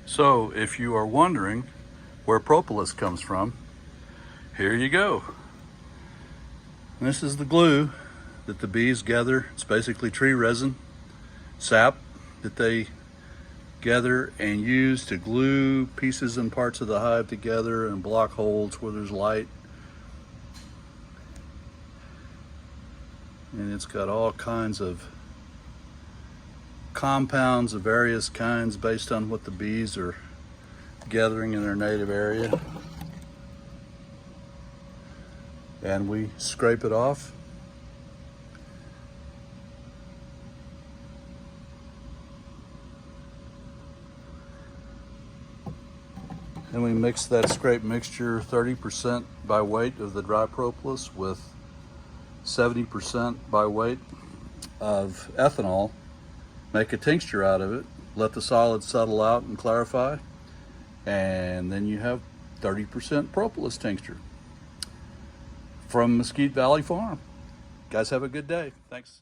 So if you are wondering where propolis comes from, here you go. This is the glue that the bees gather. It's basically tree resin, sap that they gather and use to glue pieces and parts of the hive together and block holes where there's light. And it's got all kinds of compounds of various kinds based on what the bees are gathering in their native area. And we scrape it off. And we mix that scrape mixture 30% by weight of the dry propolis with 70% by weight of ethanol. Make a tincture out of it, let the solid settle out and clarify, and then you have 30% propolis tincture from Mesquite Valley Farm. Guys, have a good day. Thanks.